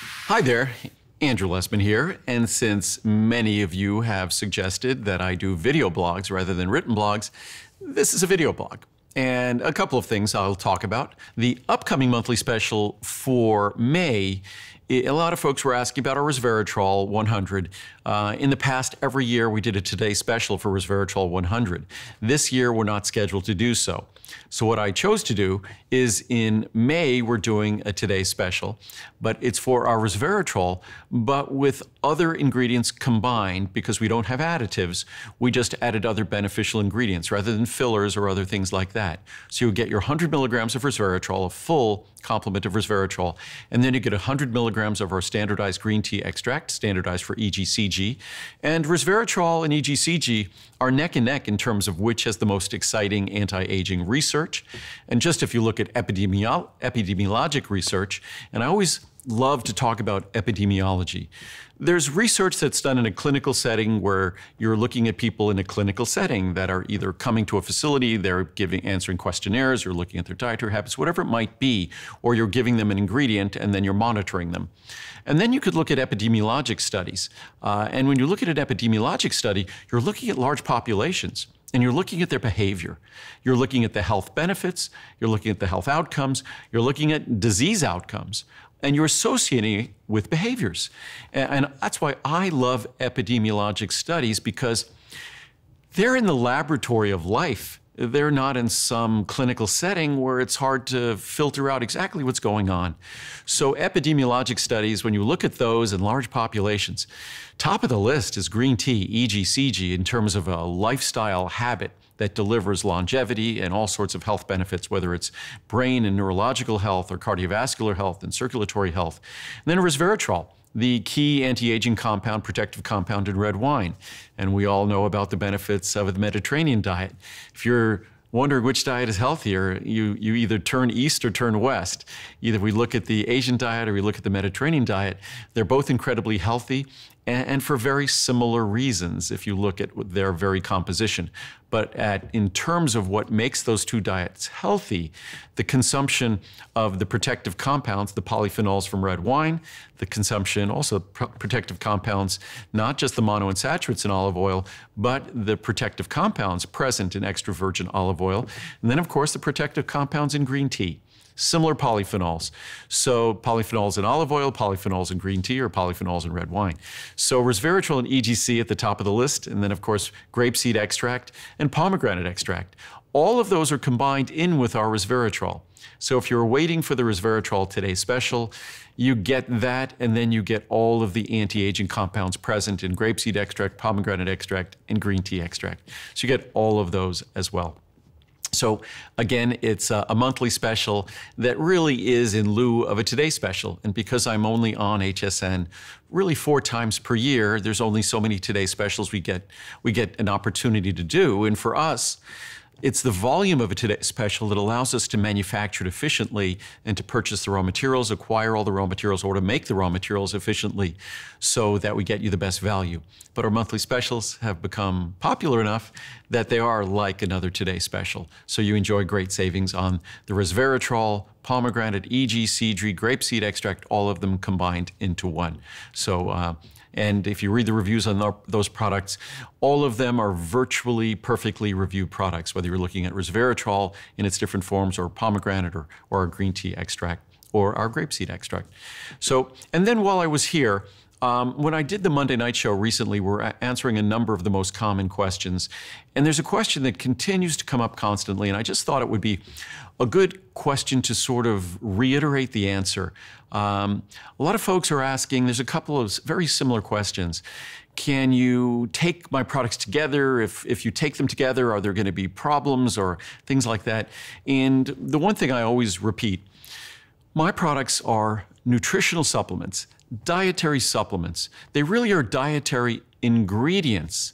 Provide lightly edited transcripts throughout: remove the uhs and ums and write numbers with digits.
Hi there, Andrew Lessman here, and since many of you have suggested that I do video blogs rather than written blogs, this is a video blog. And a couple of things I'll talk about. The upcoming monthly special for May, a lot of folks were asking about our resveratrol 100. In the past, every year we did a Today special for resveratrol 100. This year, we're not scheduled to do so. So what I chose to do is in May, we're doing a Today special, but it's for our resveratrol, but with other ingredients combined because we don't have additives. We just added other beneficial ingredients rather than fillers or other things like that. So you get your 100 milligrams of resveratrol, a full complement of resveratrol, and then you get 100 milligrams of our standardized green tea extract, standardized for EGCG. And resveratrol and EGCG are neck and neck in terms of which has the most exciting anti-aging research. And just if you look at epidemiologic research, and I always love to talk about epidemiology. There's research that's done in a clinical setting where you're looking at people in a clinical setting that are either coming to a facility, they're answering questionnaires, you're looking at their dietary habits, whatever it might be, or you're giving them an ingredient and then you're monitoring them. And then you could look at epidemiologic studies. And when you look at an epidemiologic study, you're looking at large populations. And you're looking at their behavior. You're looking at the health benefits. You're looking at the health outcomes. You're looking at disease outcomes. And you're associating it with behaviors. And that's why I love epidemiologic studies, because they're in the laboratory of life. They're not in some clinical setting where it's hard to filter out exactly what's going on. So epidemiologic studies, when you look at those in large populations, top of the list is green tea, EGCG, in terms of a lifestyle habit that delivers longevity and all sorts of health benefits, whether it's brain and neurological health or cardiovascular health and circulatory health. And then resveratrol, the key anti-aging compound, protective compound in red wine. And we all know about the benefits of the Mediterranean diet. If you're wondering which diet is healthier, you either turn east or turn west. Either we look at the Asian diet or we look at the Mediterranean diet. They're both incredibly healthy and for very similar reasons if you look at their very composition. But in terms of what makes those two diets healthy, the consumption of the protective compounds, the polyphenols from red wine, the consumption also protective compounds, not just the monounsaturates in olive oil, but the protective compounds present in extra virgin olive oil. And then, of course, the protective compounds in green tea. Similar polyphenols. So polyphenols in olive oil, polyphenols in green tea, or polyphenols in red wine. So resveratrol and EGC at the top of the list, and then of course grapeseed extract and pomegranate extract. All of those are combined in with our resveratrol. So if you're waiting for the resveratrol Today special, you get that, and then you get all of the anti-aging compounds present in grapeseed extract, pomegranate extract, and green tea extract. So you get all of those as well. So again, it's a monthly special that really is in lieu of a Today special. And because I'm only on HSN really 4 times per year, there's only so many Today specials we get an opportunity to do. And for us, it's the volume of a Today special that allows us to manufacture it efficiently and to purchase the raw materials, acquire all the raw materials, or to make the raw materials efficiently so that we get you the best value. But our monthly specials have become popular enough that they are like another Today special. So you enjoy great savings on the resveratrol, pomegranate, EGCG, grapeseed extract, all of them combined into one. So, and if you read the reviews on those products, all of them are virtually perfectly reviewed products, whether you're looking at resveratrol in its different forms, or pomegranate, or our green tea extract, or our grapeseed extract. So, and then while I was here, when I did the Monday night show recently, we're answering a number of the most common questions. And there's a question that continues to come up constantly, and I just thought it would be a good question to sort of reiterate the answer. A lot of folks are asking, there's a couple of very similar questions. Can you take my products together? If you take them together, are there going to be problems or things like that? And the one thing I always repeat, my products are nutritional supplements, dietary supplements. They really are dietary ingredients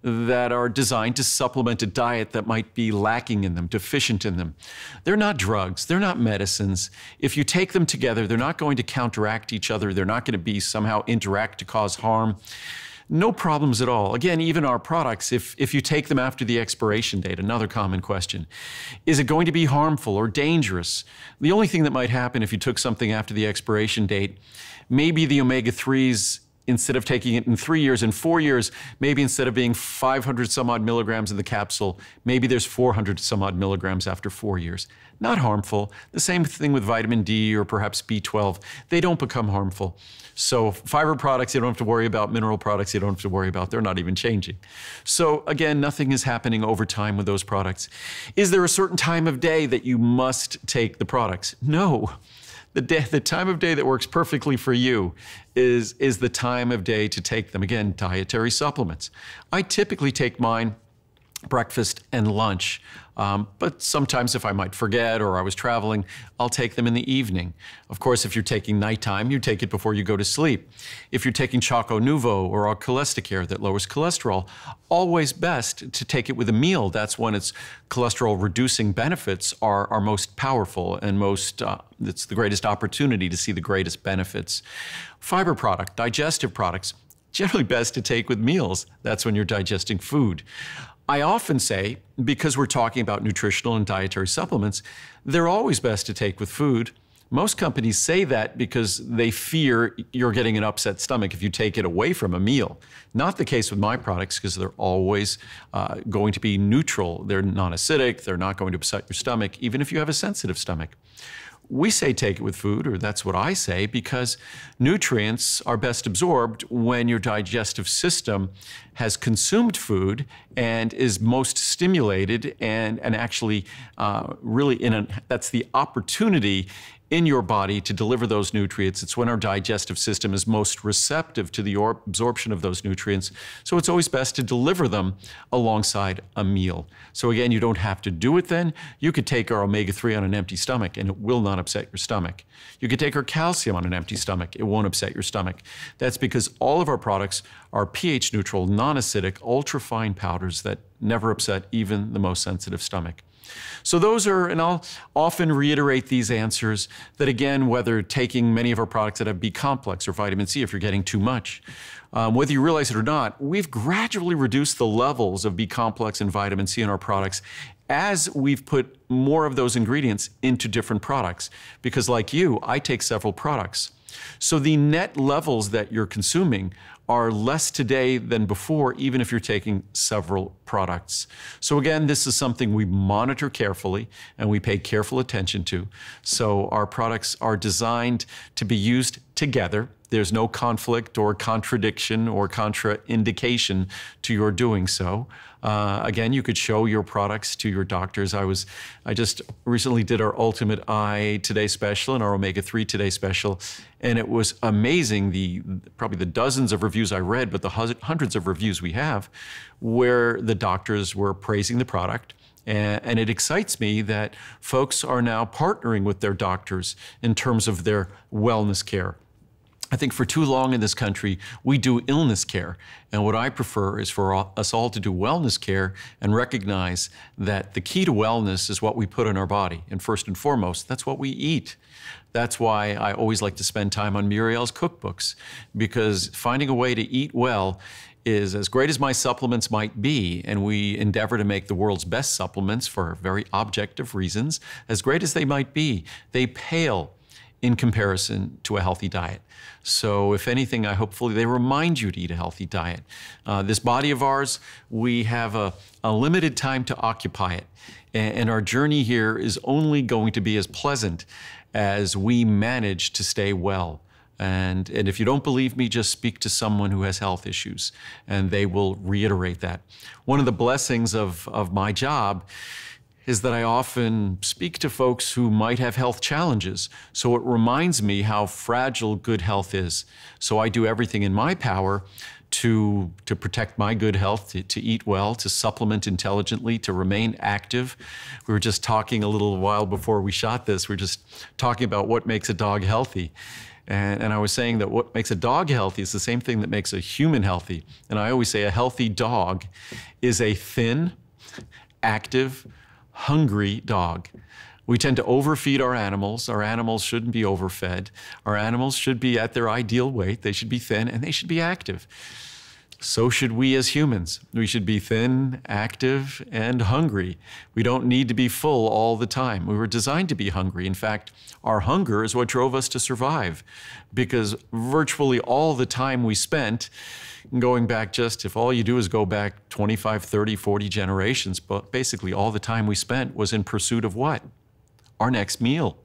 that are designed to supplement a diet that might be lacking in them, deficient in them. They're not drugs, they're not medicines. If you take them together, they're not going to counteract each other, they're not going to be somehow interact to cause harm. No problems at all. Again, even our products, if you take them after the expiration date, another common question, is it going to be harmful or dangerous? The only thing that might happen if you took something after the expiration date, maybe the omega-3s, instead of taking it in 3 years, in 4 years, maybe instead of being 500 some odd milligrams in the capsule, maybe there's 400 some odd milligrams after 4 years. Not harmful. The same thing with vitamin D or perhaps B12. They don't become harmful. So fiber products, you don't have to worry about. Mineral products, you don't have to worry about. They're not even changing. So again, nothing is happening over time with those products. Is there a certain time of day that you must take the products? No. The time of day that works perfectly for you is the time of day to take them. Again, dietary supplements. I typically take mine breakfast and lunch. But sometimes if I might forget or I was traveling, I'll take them in the evening. Of course, if you're taking nighttime, you take it before you go to sleep. If you're taking Choco Nuvo or our Cholesterol that lowers cholesterol, always best to take it with a meal. That's when its cholesterol reducing benefits are most powerful and it's the greatest opportunity to see the greatest benefits. Fiber product, digestive products, generally best to take with meals. That's when you're digesting food. I often say, because we're talking about nutritional and dietary supplements, they're always best to take with food. Most companies say that because they fear you're getting an upset stomach if you take it away from a meal. Not the case with my products because they're always going to be neutral. They're non-acidic, they're not going to upset your stomach, even if you have a sensitive stomach. We say take it with food, or that's what I say, because nutrients are best absorbed when your digestive system has consumed food and is most stimulated and actually that's the opportunity in your body to deliver those nutrients. It's when our digestive system is most receptive to the absorption of those nutrients. So it's always best to deliver them alongside a meal. So again, you don't have to do it then. You could take our omega-3 on an empty stomach and it will not upset your stomach. You could take our calcium on an empty stomach. It won't upset your stomach. That's because all of our products are pH neutral, non-acidic, ultra-fine powders that never upset even the most sensitive stomach. So those are, and I'll often reiterate these answers, that again, whether taking many of our products that have BComplex or vitamin C, if you're getting too much, whether you realize it or not, we've gradually reduced the levels of BComplex and vitamin C in our products as we've put more of those ingredients into different products. Because like you, I take several products. So the net levels that you're consuming are less today than before, even if you're taking several products. So again, this is something we monitor carefully and we pay careful attention to. So our products are designed to be used together. There's no conflict or contradiction or contraindication to your doing so. Again, you could show your products to your doctors. I just recently did our Ultimate Eye Today special and our Omega-3 Today special, and it was amazing, probably the dozens of reviews I read, but the hundreds of reviews we have, where the doctors were praising the product. And it excites me that folks are now partnering with their doctors in terms of their wellness care. I think for too long in this country, we do illness care. And what I prefer is for us all to do wellness care and recognize that the key to wellness is what we put in our body. And first and foremost, that's what we eat. That's why I always like to spend time on Muriel's cookbooks, because finding a way to eat well is, as great as my supplements might be, and we endeavor to make the world's best supplements for very objective reasons, as great as they might be, they pale in comparison to a healthy diet. So if anything, hopefully they remind you to eat a healthy diet. This body of ours, we have a limited time to occupy it. And our journey here is only going to be as pleasant as we manage to stay well. And if you don't believe me, just speak to someone who has health issues, and they will reiterate that. One of the blessings of my job is that I often speak to folks who might have health challenges. So it reminds me how fragile good health is. So I do everything in my power to protect my good health, to eat well, to supplement intelligently, to remain active. We were just talking a little while before we shot this, we were just talking about what makes a dog healthy. And I was saying that what makes a dog healthy is the same thing that makes a human healthy. And I always say a healthy dog is a thin, active, hungry dog. We tend to overfeed our animals. Our animals shouldn't be overfed. Our animals should be at their ideal weight. They should be thin and they should be active. So should we as humans. We should be thin, active, and hungry. We don't need to be full all the time. We were designed to be hungry. In fact, our hunger is what drove us to survive, because virtually all the time we spent, going back just, if all you do is go back 25, 30, 40 generations, but basically all the time we spent was in pursuit of what? Our next meal.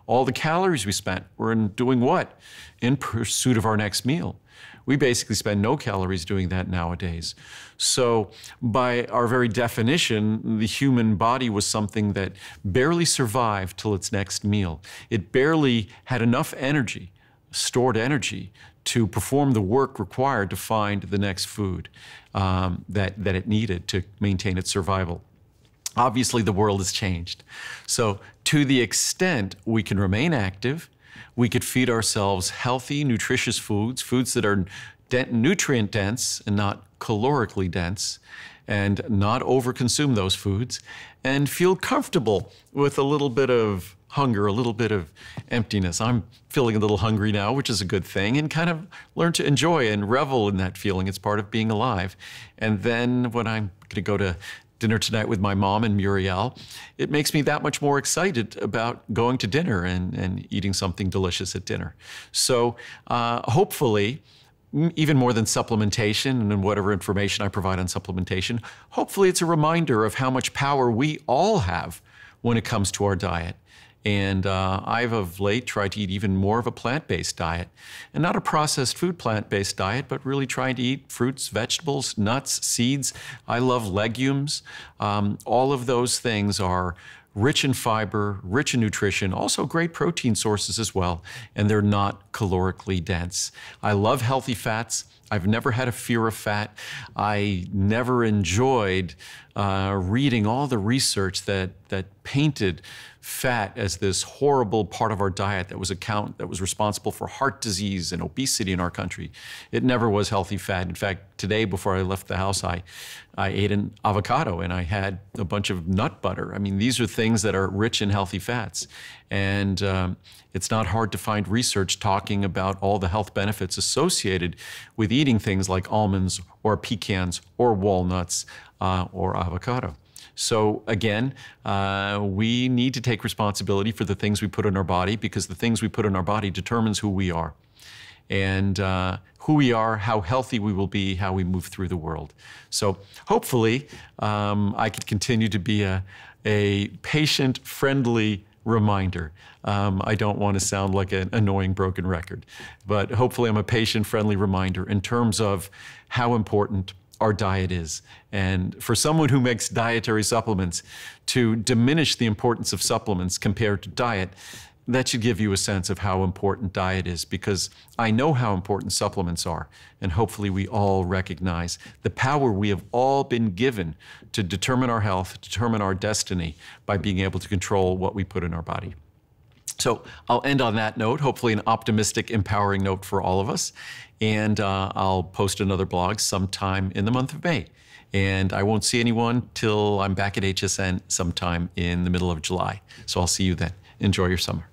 All the calories we spent were in doing what? In pursuit of our next meal. We basically spend no calories doing that nowadays. So by our very definition, the human body was something that barely survived till its next meal. It barely had enough energy, stored energy, to perform the work required to find the next food that it needed to maintain its survival. Obviously, the world has changed. So to the extent we can remain active, we could feed ourselves healthy, nutritious foods, foods that are nutrient dense and not calorically dense, and not overconsume those foods, and feel comfortable with a little bit of hunger, a little bit of emptiness. I'm feeling a little hungry now, which is a good thing, and kind of learn to enjoy and revel in that feeling. It's part of being alive. And then when I'm going to go to dinner tonight with my mom and Muriel, it makes me that much more excited about going to dinner and eating something delicious at dinner. So hopefully, even more than supplementation and whatever information I provide on supplementation, hopefully it's a reminder of how much power we all have when it comes to our diet. And I've of late tried to eat even more of a plant-based diet, and not a processed food plant-based diet, but really trying to eat fruits, vegetables, nuts, seeds. I love legumes. All of those things are rich in fiber, rich in nutrition, also great protein sources as well, and they're not calorically dense. I love healthy fats. I've never had a fear of fat. I never enjoyed reading all the research that painted fat as this horrible part of our diet that was responsible for heart disease and obesity in our country. It never was healthy fat. In fact, today before I left the house, I ate an avocado and I had a bunch of nut butter. I mean, these are things that are rich in healthy fats. And it's not hard to find research talking about all the health benefits associated with eating things like almonds or pecans or walnuts or avocado. So again, we need to take responsibility for the things we put in our body, because the things we put in our body determines who we are. And who we are, how healthy we will be, how we move through the world. So hopefully I could continue to be a patient-friendly reminder. I don't want to sound like an annoying broken record, but hopefully I'm a patient-friendly reminder in terms of how important our diet is. And for someone who makes dietary supplements, to diminish the importance of supplements compared to diet, that should give you a sense of how important diet is, because I know how important supplements are. And hopefully we all recognize the power we have all been given to determine our health, determine our destiny by being able to control what we put in our body. So I'll end on that note, hopefully an optimistic, empowering note for all of us. And I'll post another blog sometime in the month of May. And I won't see anyone till I'm back at HSN sometime in the middle of July. So I'll see you then. Enjoy your summer.